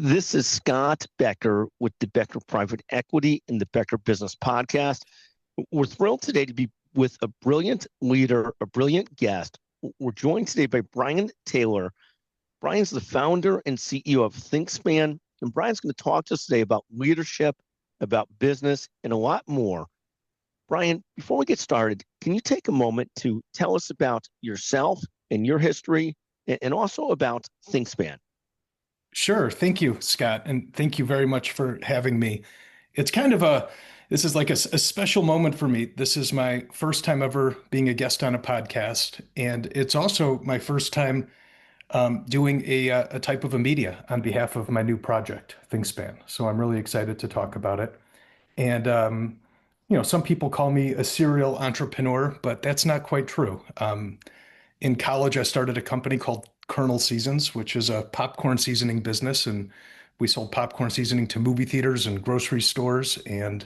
This is Scott Becker with the Becker Private Equity and the Becker Business Podcast. We're thrilled today to be with a brilliant leader, a brilliant guest. We're joined today by Brian Taylor. Brian's the founder and CEO of Thinkspan, and Brian's going to talk to us today about leadership, about business, and a lot more. Brian, before we get started, can you take a moment to tell us about yourself and your history, and also about Thinkspan? Sure. Thank you, Scott. And thank you very much for having me. It's this is like a special moment for me. This is my first time ever being a guest on a podcast. And it's also my first time doing a type of a media on behalf of my new project, Thinkspan. So I'm really excited to talk about it. And, some people call me a serial entrepreneur, but that's not quite true. In college, I started a company called Kernel Seasons, which is a popcorn seasoning business. And we sold popcorn seasoning to movie theaters and grocery stores. And,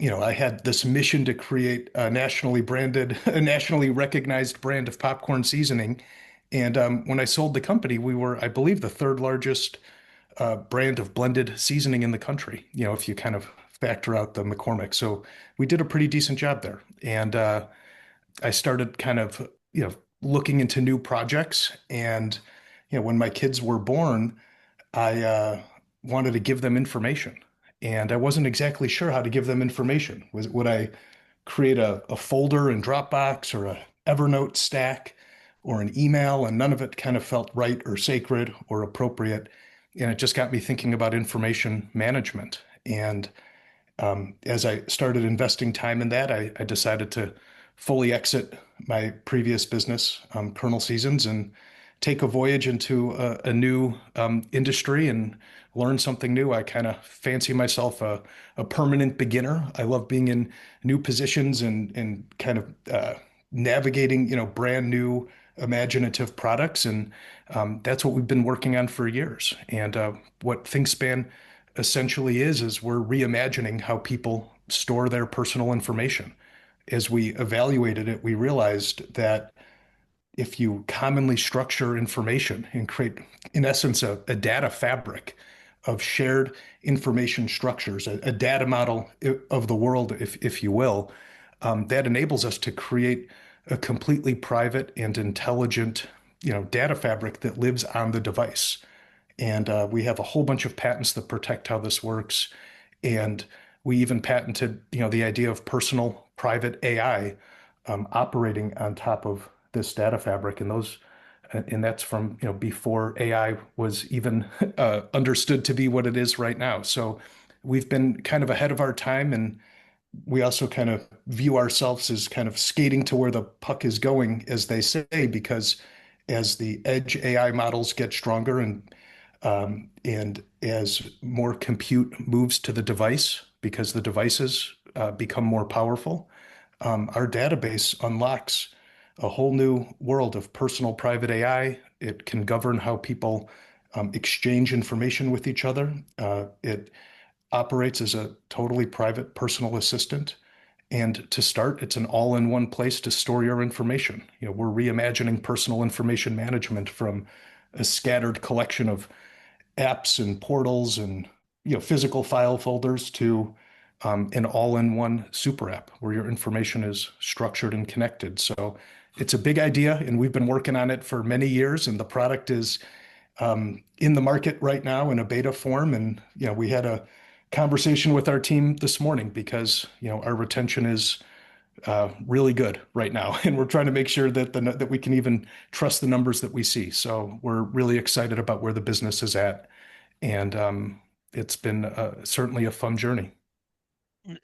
I had this mission to create a nationally branded, a nationally recognized brand of popcorn seasoning. And when I sold the company, we were, I believe, the third largest brand of blended seasoning in the country, if you kind of factor out the McCormick. So we did a pretty decent job there. And I started kind of, looking into new projects. And, when my kids were born, I wanted to give them information. And I wasn't exactly sure how to give them information. Would I create a folder in Dropbox or a Evernote stack or an email? And none of it kind of felt right or sacred or appropriate. And it just got me thinking about information management. And as I started investing time in that, I decided to fully exit my previous business, Kernel Seasons, and take a voyage into a new industry and learn something new. I kind of fancy myself a permanent beginner. I love being in new positions and kind of navigating, brand new imaginative products. And that's what we've been working on for years. And what Thinkspan essentially is we're reimagining how people store their personal information. As we evaluated it, we realized that if you commonly structure information and create, in essence, a data fabric of shared information structures, a data model of the world, if you will, that enables us to create a completely private and intelligent, data fabric that lives on the device. And we have a whole bunch of patents that protect how this works. And we even patented, the idea of personal private AI operating on top of this data fabric. And that's from, before AI was even understood to be what it is right now. So we've been kind of ahead of our time. And we also kind of view ourselves as kind of skating to where the puck is going, as they say, because as the edge AI models get stronger and as more compute moves to the device, because the devices become more powerful, our database unlocks a whole new world of personal private AI. It can govern how people exchange information with each other. It operates as a totally private personal assistant. And to start, it's an all-in-one place to store your information. We're reimagining personal information management from a scattered collection of apps and portals and physical file folders to an all-in-one super app where your information is structured and connected. So it's a big idea, and we've been working on it for many years, and the product is in the market right now in a beta form. And we had a conversation with our team this morning because our retention is really good right now, and we're trying to make sure that we can even trust the numbers that we see. So we're really excited about where the business is at, and it's been certainly a fun journey.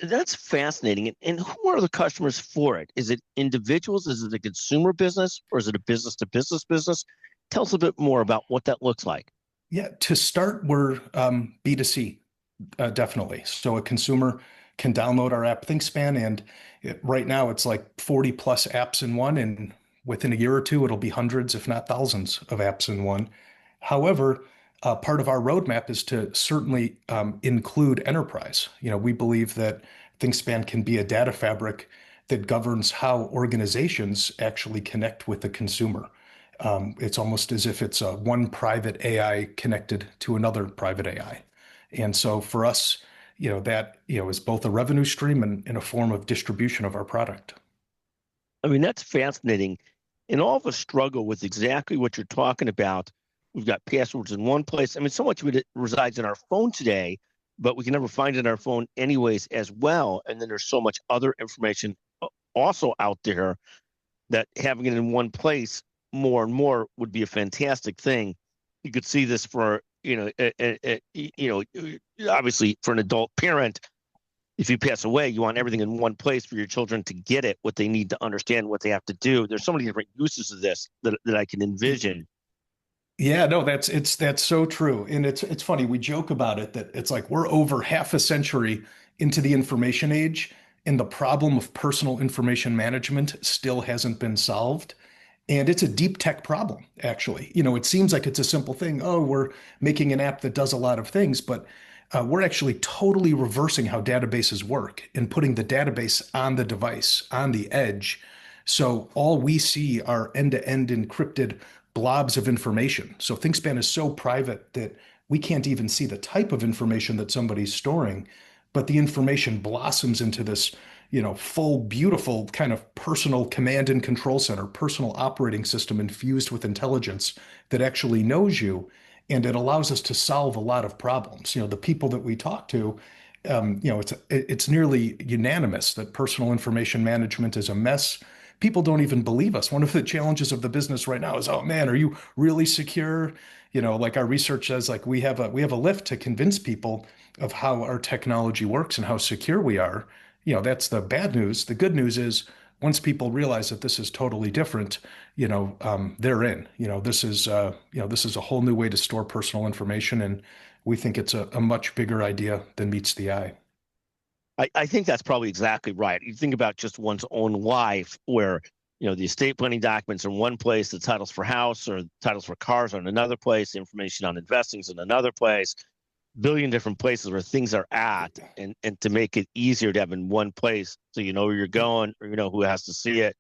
That's fascinating. And who are the customers for it? Is it individuals? Is it a consumer business, or is it a business to business business? Tell us a bit more about what that looks like. Yeah, to start, we're B2C, definitely. So a consumer can download our app Thinkspan, and right now it's like 40 plus apps in one, and within a year or two, it'll be hundreds, if not thousands of apps in one. However, part of our roadmap is to certainly include enterprise. We believe that Thinkspan can be a data fabric that governs how organizations actually connect with the consumer. It's almost as if it's one private AI connected to another private AI. And so for us, that, is both a revenue stream and a form of distribution of our product. I mean, that's fascinating. And all of us struggle with exactly what you're talking about. We've got passwords in one place. I mean, so much of it resides in our phone today, but we can never find it in our phone anyways as well. And then there's so much other information also out there that having it in one place more and more would be a fantastic thing. You could see this for, obviously for an adult parent, if you pass away, you want everything in one place for your children to get it, what they need to understand, what they have to do. There's so many different uses of this that I can envision. Yeah, no, that's so true. And it's funny, we joke about it that it's like we're over half a century into the information age, and the problem of personal information management still hasn't been solved. And it's a deep tech problem, actually. It seems like it's a simple thing. Oh, we're making an app that does a lot of things, but we're actually totally reversing how databases work and putting the database on the device, on the edge. So all we see are end-to-end encrypted blobs of information. So ThinkSpan is so private that we can't even see the type of information that somebody's storing, but the information blossoms into this, full, beautiful kind of personal command and control center, personal operating system infused with intelligence that actually knows you. And it allows us to solve a lot of problems. The people that we talk to, it's nearly unanimous that personal information management is a mess. People don't even believe us. One of the challenges of the business right now is, oh man, are you really secure? Like our research says, like we have a lift to convince people of how our technology works and how secure we are. That's the bad news. The good news is once people realize that this is totally different, they're in. This is a whole new way to store personal information, and we think it's a much bigger idea than meets the eye. I think that's probably exactly right. You think about just one's own life where, the estate planning documents are in one place, the titles for house or titles for cars are in another place, information on investing is in another place, billion different places where things are at, and to make it easier to have in one place so you know where you're going or you know who has to see it,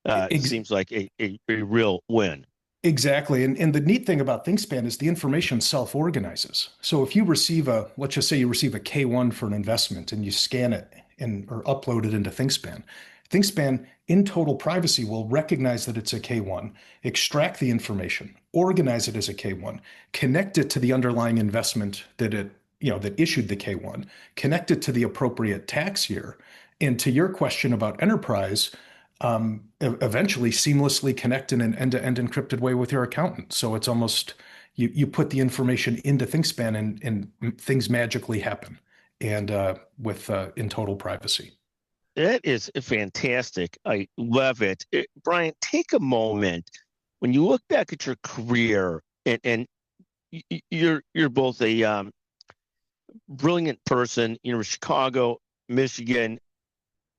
Ex- seems like a real win. Exactly. And the neat thing about ThinkSpan is the information self-organizes. So if you receive let's just say you receive a K1 for an investment and you scan it or upload it into ThinkSpan, ThinkSpan in total privacy will recognize that it's a K1, extract the information, organize it as a K1, connect it to the underlying investment that issued the K1, connect it to the appropriate tax year. And to your question about enterprise, eventually seamlessly connect in an end-to-end encrypted way with your accountant. So it's almost you put the information into ThinkSpan and things magically happen, and with in total privacy. That is fantastic. I love it. Brian, take a moment when you look back at your career, and you're both a brilliant person. You're Chicago, Michigan,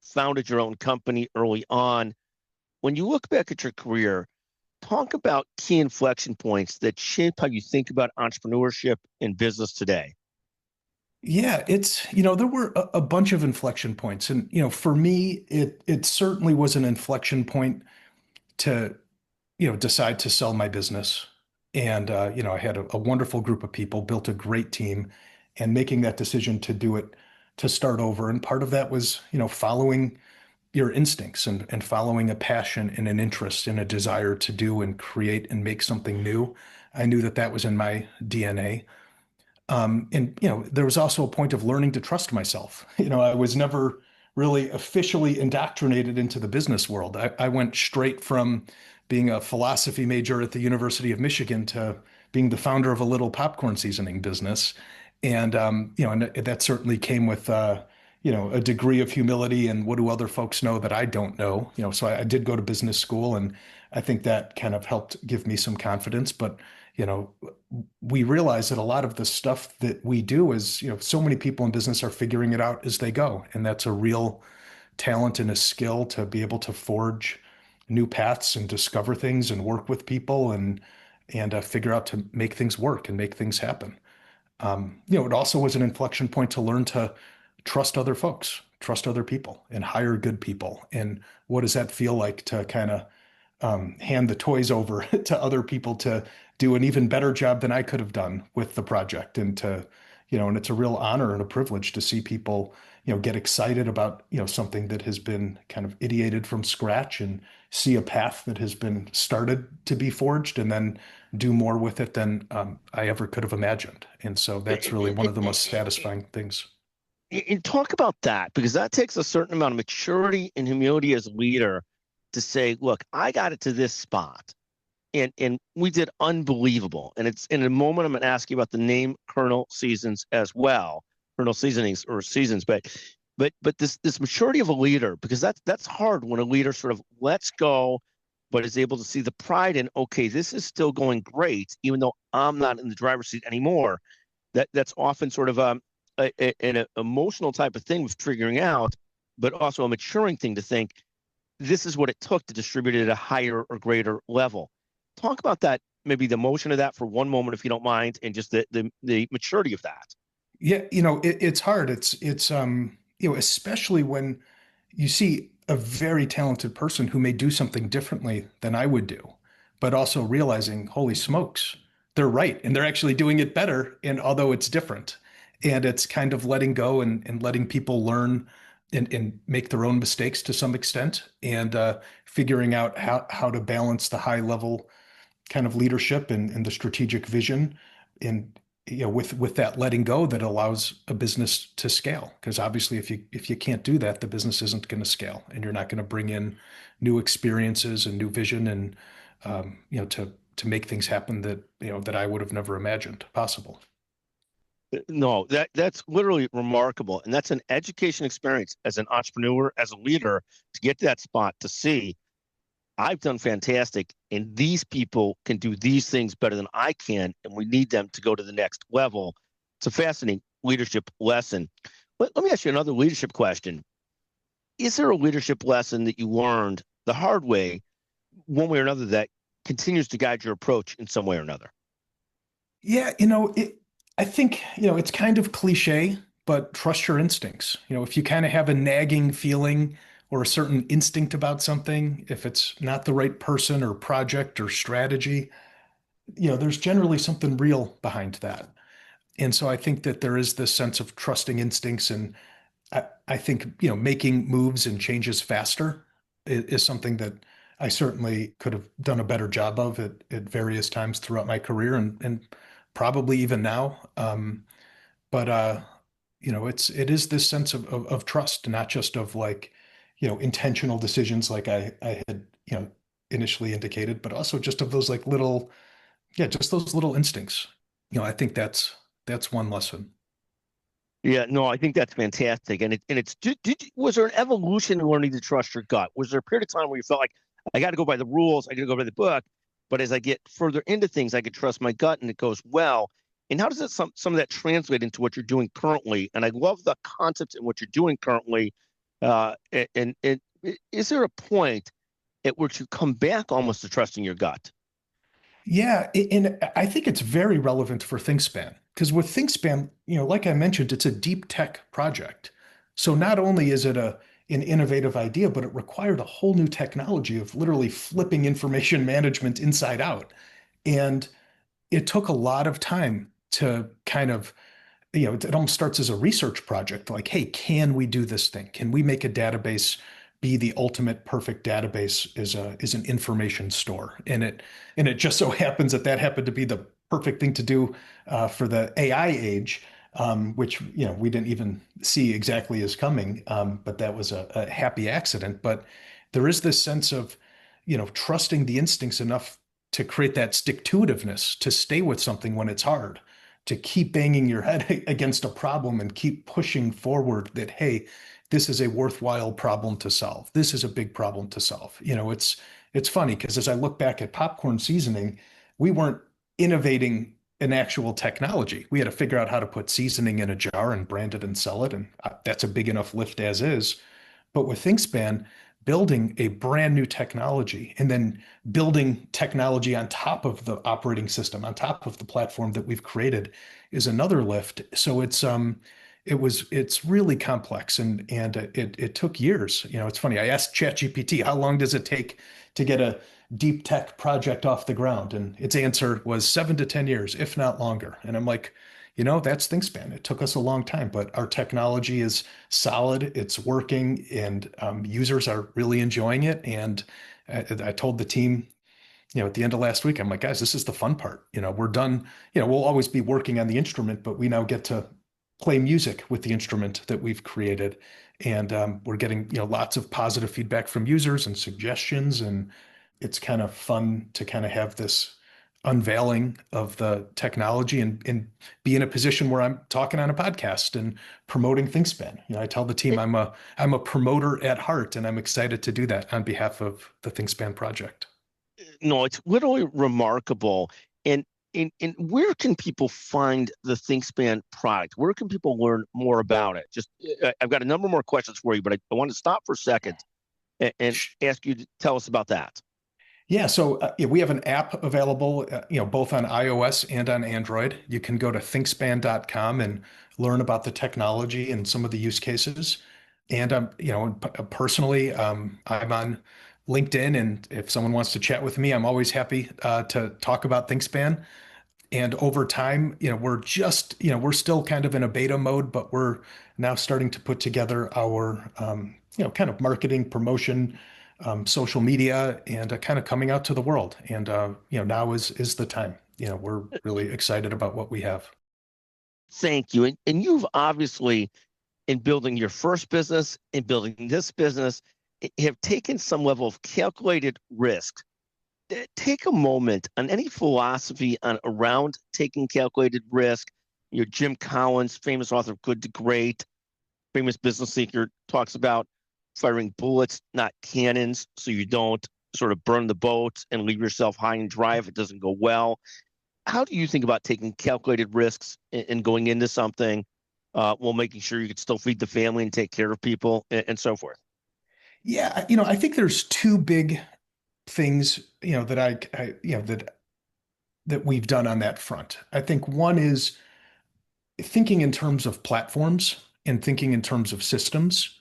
founded your own company early on. When you look back at your career, talk about key inflection points that shape how you think about entrepreneurship and business today. Yeah, there were a bunch of inflection points. And, for me, it certainly was an inflection point to, decide to sell my business. And, I had a wonderful group of people, built a great team, and making that decision to do it, to start over. And part of that was, following your instincts and following a passion and an interest and a desire to do and create and make something new. I knew that that was in my DNA. And there was also a point of learning to trust myself. I was never really officially indoctrinated into the business world. I went straight from being a philosophy major at the University of Michigan to being the founder of a little popcorn seasoning business. And and that certainly came with a degree of humility and what do other folks know that I don't know. So I did go to business school, and I think that kind of helped give me some confidence. But you know, we realize that a lot of the stuff that we do is, so many people in business are figuring it out as they go. And that's a real talent and a skill to be able to forge new paths and discover things and work with people and figure out to make things work and make things happen. It also was an inflection point to learn to trust other folks, trust other people, and hire good people. And what does that feel like to kind of hand the toys over to other people to do an even better job than I could have done with the project. And it's a real honor and a privilege to see people, get excited about, something that has been kind of ideated from scratch and see a path that has been started to be forged and then do more with it than I ever could have imagined. And so that's really one of the most satisfying things. And talk about that, because that takes a certain amount of maturity and humility as a leader to say, look, I got it to this spot and we did unbelievable. And it's in a moment, I'm going to ask you about the name Kernel Seasons as well, Kernel Seasonings or Seasons, but this maturity of a leader, because that's hard when a leader sort of lets go, but is able to see the pride in, okay, this is still going great, even though I'm not in the driver's seat anymore. That's often sort of an emotional type of thing with figuring out, but also a maturing thing to think this is what it took to distribute it at a higher or greater level. Talk about that, maybe the emotion of that for one moment, if you don't mind, and just the maturity of that. Yeah, it's hard. It's especially when you see a very talented person who may do something differently than I would do, but also realizing, holy smokes, they're right. And they're actually doing it better. And although it's different, and it's kind of letting go and letting people learn and make their own mistakes to some extent and figuring out how to balance the high level kind of leadership and the strategic vision and with that letting go that allows a business to scale, because obviously if you can't do that, the business isn't going to scale and you're not going to bring in new experiences and new vision and to make things happen that I would have never imagined possible. No, that's literally remarkable, and that's an education experience as an entrepreneur, as a leader, to get to that spot to see I've done fantastic, and these people can do these things better than I can, and we need them to go to the next level. It's a fascinating leadership lesson. Let me ask you another leadership question. Is there a leadership lesson that you learned the hard way, one way or another, that continues to guide your approach in some way or another? Yeah, I think, it's kind of cliche, but trust your instincts. If you kind of have a nagging feeling or a certain instinct about something, if it's not the right person or project or strategy, there's generally something real behind that. And so I think that there is this sense of trusting instincts. And I think, making moves and changes faster is something that I certainly could have done a better job of at various times throughout my career and probably even now. But it is this sense of trust, not just of like, intentional decisions like I had, initially indicated, but also just of those like little, yeah, just those little instincts. I think that's one lesson. Yeah, no, I think that's fantastic. Was there an evolution in learning to trust your gut? Was there a period of time where you felt like I got to go by the rules, I got to go by the book, but as I get further into things, I could trust my gut and it goes well? And how does some of that translate into what you're doing currently? And I love the concepts in what you're doing currently. And is there a point at which you come back almost to trusting your gut? Yeah, and I think it's very relevant for ThinkSpan because with ThinkSpan, like I mentioned, it's a deep tech project. So not only is it an innovative idea, but it required a whole new technology of literally flipping information management inside out. And it took a lot of time to kind of it almost starts as a research project. Like, hey, can we do this thing? Can we make a database be the ultimate perfect database is an information store? And it just so happens that happened to be the perfect thing to do for the AI age, which we didn't even see exactly as coming. But that was a happy accident. But there is this sense of trusting the instincts enough to create that stick-to-itiveness, to stay with something when it's hard, to keep banging your head against a problem and keep pushing forward that, hey, this is a worthwhile problem to solve. This is a big problem to solve. It's funny because as I look back at popcorn seasoning, we weren't innovating an actual technology. We had to figure out how to put seasoning in a jar and brand it and sell it. And that's a big enough lift as is. But with ThinkSpan, building a brand new technology and then building technology on top of the operating system, on top of the platform that we've created is another lift. So it's really complex and it took years. It's funny. I asked ChatGPT, how long does it take to get a deep tech project off the ground? And its answer was 7 to 10 years, if not longer. And I'm like, that's Thinkspan. It took us a long time, but our technology is solid, it's working, and users are really enjoying it. And I told the team, at the end of last week, I'm like, guys, this is the fun part. We're done. We'll always be working on the instrument, but we now get to play music with the instrument that we've created. And we're getting, lots of positive feedback from users and suggestions. And it's kind of fun to kind of have this unveiling of the technology and be in a position where I'm talking on a podcast and promoting Thinkspan. I tell the team I'm a promoter at heart, and I'm excited to do that on behalf of the Thinkspan project. No, it's literally remarkable. And and where can people find the ThinkSpan product? Where can people learn more about it? Just I've got a number more questions for you, but I want to stop for a second and ask you to tell us about that. Yeah, so yeah, we have an app available, both on iOS and on Android. You can go to thinkspan.com and learn about the technology and some of the use cases. And personally, I'm on LinkedIn, and if someone wants to chat with me, I'm always happy to talk about Thinkspan. And over time, we're still kind of in a beta mode, but we're now starting to put together our, kind of marketing, promotion, social media, and kind of coming out to the world. And now is the time. We're really excited about what we have. Thank you. And you've obviously, in building your first business and building this business, have taken some level of calculated risk. Take a moment on any philosophy on around taking calculated risk. Jim Collins, famous author of Good to Great, famous business thinker, talks about firing bullets, not cannons, so you don't sort of burn the boat and leave yourself high and dry if it doesn't go well. How do you think about taking calculated risks and going into something while making sure you can still feed the family and take care of people and so forth? Yeah, I think there's two big things, that that we've done on that front. I think one is thinking in terms of platforms and thinking in terms of systems,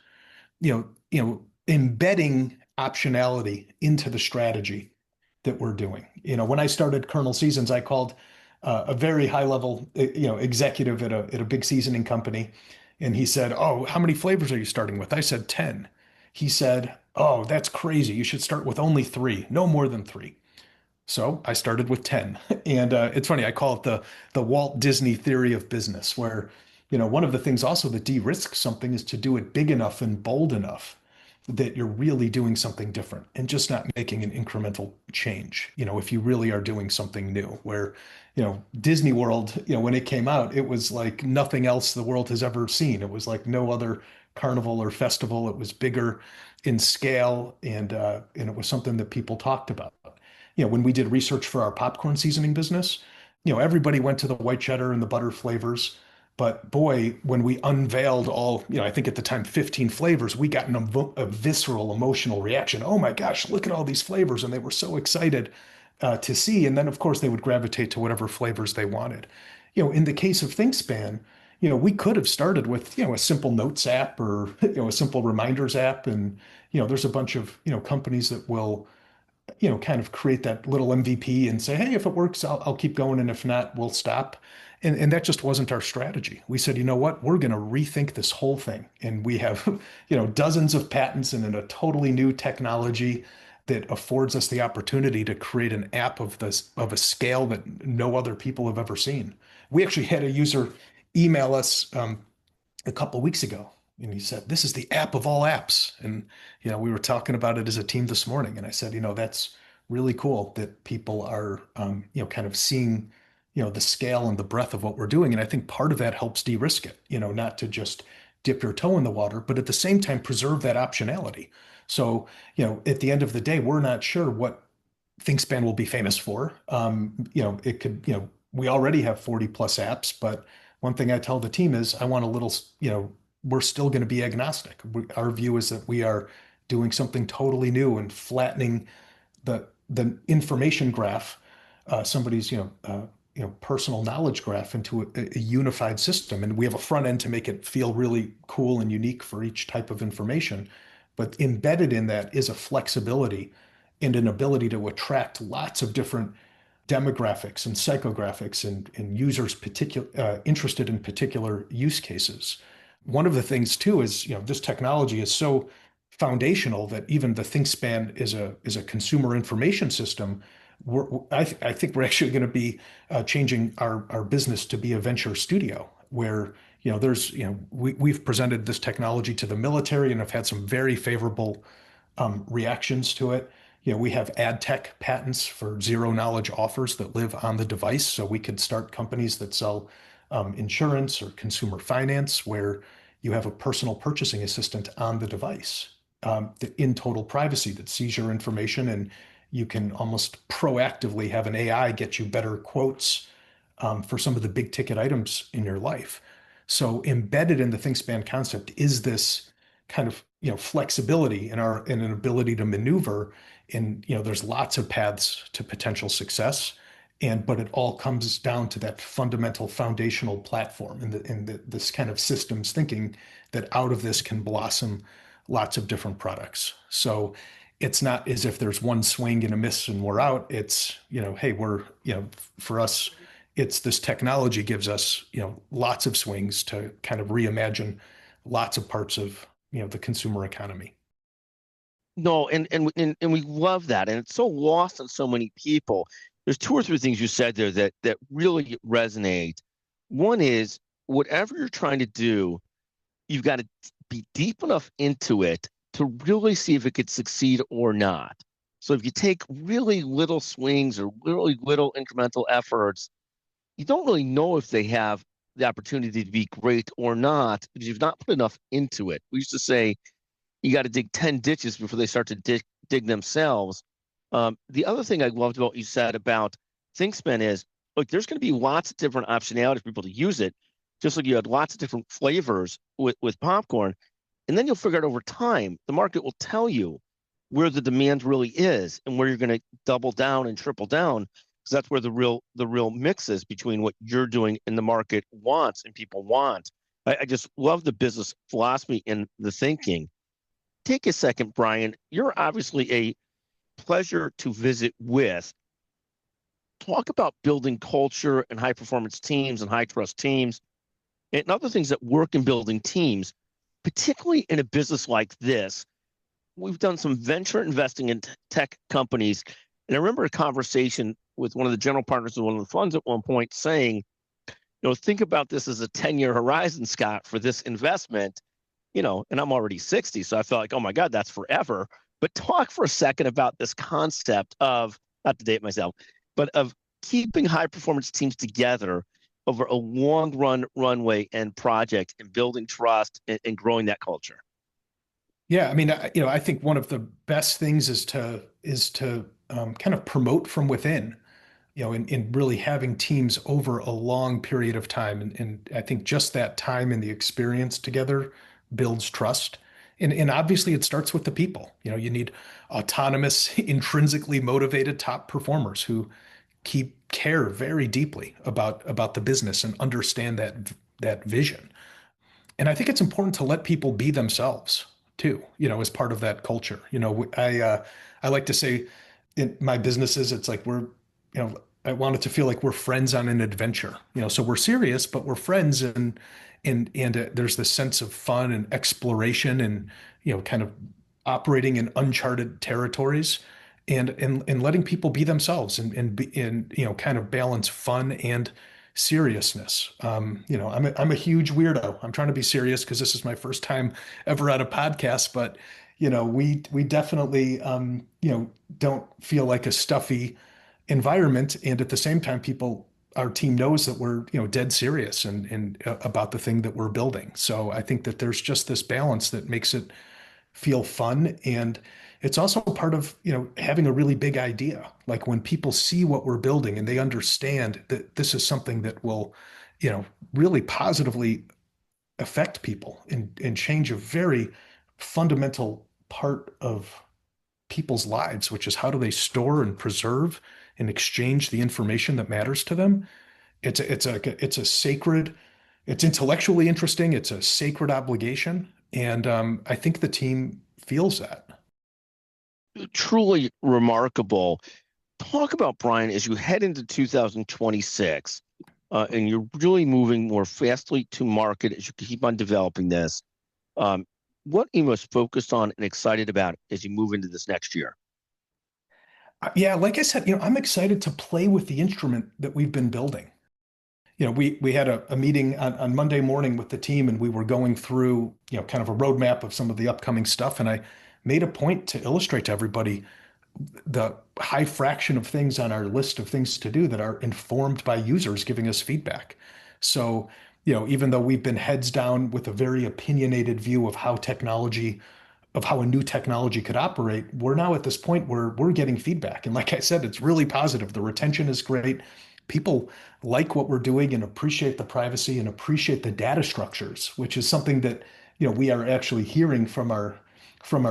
embedding optionality into the strategy that we're doing. When I started Kernel Seasons, I called a very high level, executive at a big seasoning company, and he said, "Oh, how many flavors are you starting with?" I said 10. He said, "Oh, that's crazy. You should start with only three, no more than three." So I started with 10. And it's funny, I call it the Walt Disney theory of business, where, one of the things also that de-risks something is to do it big enough and bold enough that you're really doing something different and just not making an incremental change. If you really are doing something new, where, Disney World, when it came out, it was like nothing else the world has ever seen. It was like no other carnival or festival. It was bigger in scale, and it was something that people talked about. When we did research for our popcorn seasoning business, everybody went to the white cheddar and the butter flavors. But boy, when we unveiled all, I think at the time 15 flavors, we got a visceral emotional reaction. Oh my gosh, look at all these flavors. And they were so excited to see. And then, of course, they would gravitate to whatever flavors they wanted. In the case of ThinkSpan, we could have started with, a simple notes app or, a simple reminders app. And, there's a bunch of, companies that will kind of create that little MVP and say, hey, if it works, I'll keep going. And if not, we'll stop. And that just wasn't our strategy. We said, you know what, we're going to rethink this whole thing. And we have, dozens of patents and a totally new technology that affords us the opportunity to create an app of a scale that no other people have ever seen. We actually had a user email us a couple of weeks ago, and he said, "This is the app of all apps." And we were talking about it as a team this morning, and I said, that's really cool that people are, kind of seeing, the scale and the breadth of what we're doing. And I think part of that helps de-risk it, not to just dip your toe in the water, but at the same time preserve that optionality. So, at the end of the day, we're not sure what ThinkSpan will be famous for. It could, we already have 40 plus apps, but one thing I tell the team is I want a little, we're still going to be agnostic. Our view is that we are doing something totally new and flattening the information graph, somebody's, personal knowledge graph into a unified system. And we have a front end to make it feel really cool and unique for each type of information. But embedded in that is a flexibility and an ability to attract lots of different demographics and psychographics and users particular interested in particular use cases. One of the things too is, this technology is so foundational that even the ThinkSpan is a consumer information system. I think we're actually going to be changing our business to be a venture studio where we've presented this technology to the military and have had some very favorable reactions to it. We have ad tech patents for zero knowledge offers that live on the device. So we could start companies that sell insurance or consumer finance where you have a personal purchasing assistant on the device in total privacy that sees your information, and you can almost proactively have an AI get you better quotes for some of the big ticket items in your life. So embedded in the ThinkSpan concept is this kind of flexibility in an ability to maneuver. And there's lots of paths to potential success, but it all comes down to that fundamental foundational platform and this kind of systems thinking that out of this can blossom lots of different products. So it's not as if there's one swing and a miss and we're out. It's, hey, for us, it's this technology gives us, lots of swings to kind of reimagine lots of parts of, the consumer economy. No, and we love that, and it's so lost on so many people. There's two or three things you said there that really resonate. One is whatever you're trying to do, you've got to be deep enough into it to really see if it could succeed or not. So if you take really little swings or really little incremental efforts, you don't really know if they have the opportunity to be great or not because you've not put enough into it. We used to say you got to dig 10 ditches before they start to dig themselves. The other thing I loved about what you said about ThinkSpan is, look, there's going to be lots of different optionality for people to use it, just like you had lots of different flavors with popcorn. And then you'll figure out over time, the market will tell you where the demand really is and where you're going to double down and triple down, because that's where the real mix is between what you're doing and the market wants and people want. I just love the business philosophy and the thinking. Take a second, Brian. You're obviously a pleasure to visit with. Talk about building culture and high performance teams and high trust teams and other things that work in building teams, particularly in a business like this. We've done some venture investing in tech companies. And I remember a conversation with one of the general partners of one of the funds at one point saying, think about this as a 10-year horizon, Scott, for this investment. And I'm already 60, so I felt like, oh my God, that's forever. But talk for a second about this concept of, not to date myself, but of keeping high performance teams together over a long runway and project and building trust and growing that culture. Yeah, I mean, I think one of the best things is to kind of promote from within, in really having teams over a long period of time. And I think just that time and the experience together builds trust. And obviously it starts with the people. You need autonomous, intrinsically motivated top performers who care very deeply about the business and understand that vision. And I think it's important to let people be themselves too, as part of that culture. I like to say in my businesses, it's like I want it to feel like we're friends on an adventure. So we're serious, but we're friends, and there's this sense of fun and exploration, and kind of operating in uncharted territories, and letting people be themselves, and kind of balance fun and seriousness. I'm a huge weirdo. I'm trying to be serious because this is my first time ever at a podcast, but we definitely don't feel like a stuffy environment, and at the same time, our team knows that we're dead serious and about the thing that we're building. So I think that there's just this balance that makes it feel fun, and it's also part of having a really big idea. Like when people see what we're building and they understand that this is something that will really positively affect people and change a very fundamental part of people's lives, which is how do they store and preserve and exchange the information that matters to them. It's a sacred, it's intellectually interesting. It's a sacred obligation. And I think the team feels that. truly remarkable. Talk about, Brian, as you head into 2026, and you're really moving more fastly to market as you keep on developing this. Um, what are you most focused on and excited about as you move into this next year? Yeah, like I said, I'm excited to play with the instrument that we've been building. We had a meeting on Monday morning with the team, and we were going through, kind of a roadmap of some of the upcoming stuff. And I made a point to illustrate to everybody the high fraction of things on our list of things to do that are informed by users giving us feedback. So, even though we've been heads down with a very opinionated view of how a new technology could operate, we're now at this point where we're getting feedback. And like I said, it's really positive. The retention is great. People like what we're doing and appreciate the privacy and appreciate the data structures, which is something that, we are actually hearing from our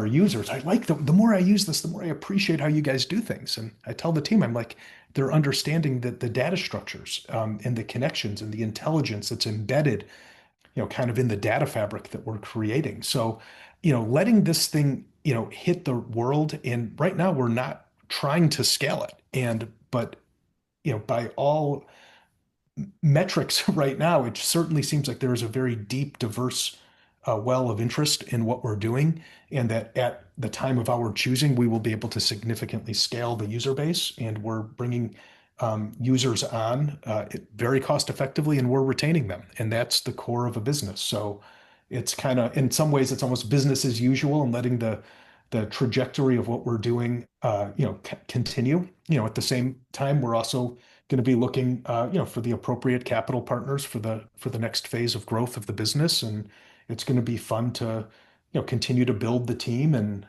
users. I like the more I use this, the more I appreciate how you guys do things. And I tell the team, I'm like, they're understanding that the data structures, and the connections and the intelligence that's embedded, kind of in the data fabric that we're creating. So, letting this thing, hit the world. And right now we're not trying to scale it. But, by all metrics right now, it certainly seems like there is a very deep, diverse well of interest in what we're doing, and that at the time of our choosing, we will be able to significantly scale the user base, and we're bringing users on very cost effectively, and we're retaining them, and that's the core of a business. So it's kind of, in some ways, it's almost business as usual, and letting the trajectory of what we're doing, continue. At the same time, we're also going to be looking, for the appropriate capital partners for the next phase of growth of the business, and it's going to be fun to, continue to build the team, and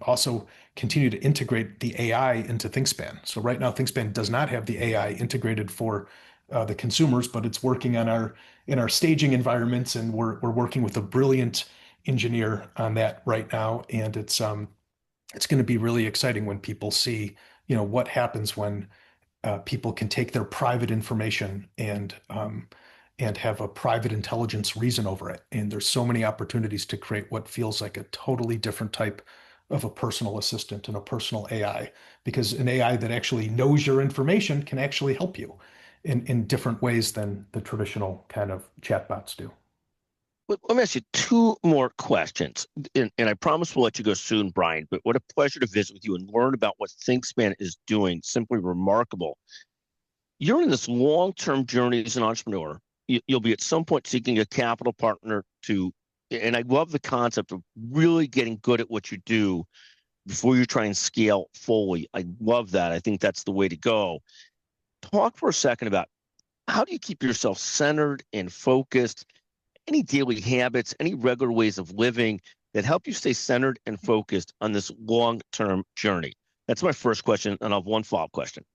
also continue to integrate the AI into Thinkspan. So right now, Thinkspan does not have the AI integrated for the consumers, but it's working on our in our staging environments, and we're working with a brilliant engineer on that right now, and it's going to be really exciting when people see, what happens when people can take their private information and have a private intelligence reason over it. And there's so many opportunities to create what feels like a totally different type of a personal assistant and a personal AI, because an AI that actually knows your information can actually help you in different ways than the traditional kind of chatbots do. Let me ask you two more questions, and I promise we'll let you go soon, Brian. But what a pleasure to visit with you and learn about what ThinkSpan is doing. Simply remarkable. You're in this long-term journey as an entrepreneur. You'll be at some point seeking a capital partner to, and I love the concept of really getting good at what you do before you try and scale fully. I love that. I think that's the way to go. Talk for a second about how do you keep yourself centered and focused? Any daily habits, any regular ways of living that help you stay centered and focused on this long-term journey? That's my first question, and I'll have one follow-up question.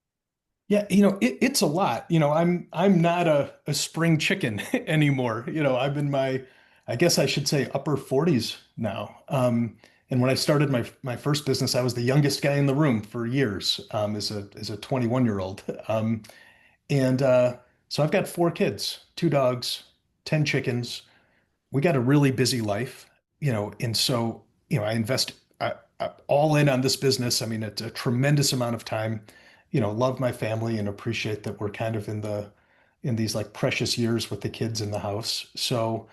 Yeah, it's a lot. I'm not a spring chicken anymore. I'm in my, I guess I should say, upper 40s now. And when I started my first business, I was the youngest guy in the room for years, as a 21-year-old. And so I've got four kids, two dogs, 10 chickens. We got a really busy life, and so, I invest all in on this business. I mean, it's a tremendous amount of time, love my family and appreciate that we're kind of in these like precious years with the kids in the house. So,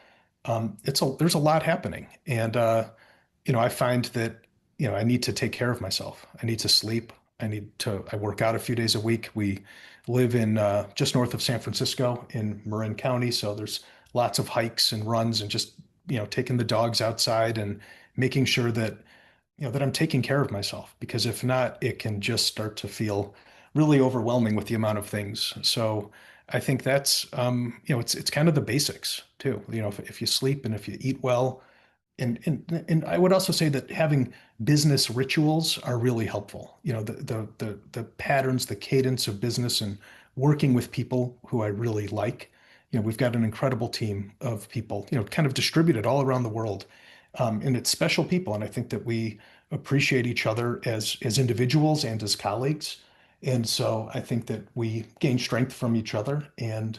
there's a lot happening. And, I find that, I need to take care of myself. I need to sleep. I work out a few days a week. We live in just north of San Francisco in Marin County. So there's lots of hikes and runs, and just, taking the dogs outside and making sure that, that I'm taking care of myself, because if not, it can just start to feel really overwhelming with the amount of things. So I think that's, it's kind of the basics too. If you sleep and if you eat well, and I would also say that having business rituals are really helpful. The patterns, the cadence of business, and working with people who I really like. We've got an incredible team of people, kind of distributed all around the world. And it's special people. And I think that we appreciate each other as individuals and as colleagues. And so I think that we gain strength from each other, and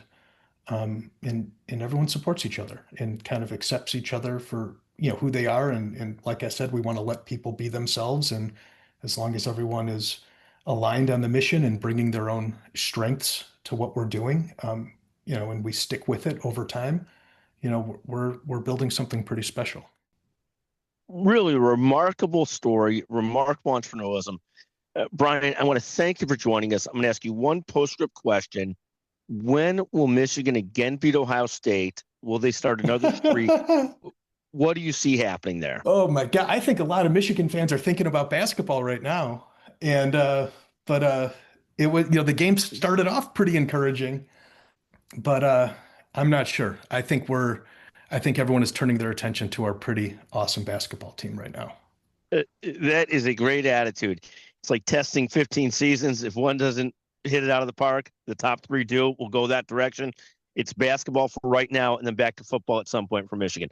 everyone supports each other and kind of accepts each other who they are. And like I said, we want to let people be themselves. And as long as everyone is aligned on the mission and bringing their own strengths to what we're doing, and we stick with it over time, we're building something pretty special. Really remarkable story, remarkable entrepreneurialism. Brian, I want to thank you for joining us. I'm going to ask you one postscript question. When will Michigan again beat Ohio State? Will they start another streak? What do you see happening there? Oh my God. I think a lot of Michigan fans are thinking about basketball right now. And but it was, the game started off pretty encouraging, but I'm not sure. I think everyone is turning their attention to our pretty awesome basketball team right now. That is a great attitude. It's like testing 15 seasons. If one doesn't hit it out of the park, the top three do. We'll go that direction. It's basketball for right now, and then back to football at some point for Michigan.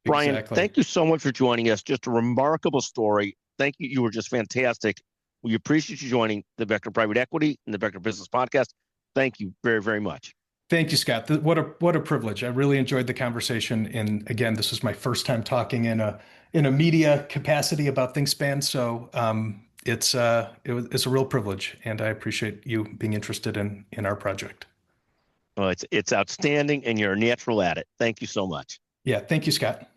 Brian, Exactly. thank you so much for joining us. Just a remarkable story. Thank you. You were just fantastic. We appreciate you joining the Becker Private Equity and the Becker Business Podcast. Thank you very, very much. Thank you, Scott. What a privilege. I really enjoyed the conversation. And again, this was my first time talking in a media capacity about Thinkspan. So it's a real privilege, and I appreciate you being interested in our project. Well, it's outstanding, and you're a natural at it. Thank you so much. Yeah, thank you, Scott.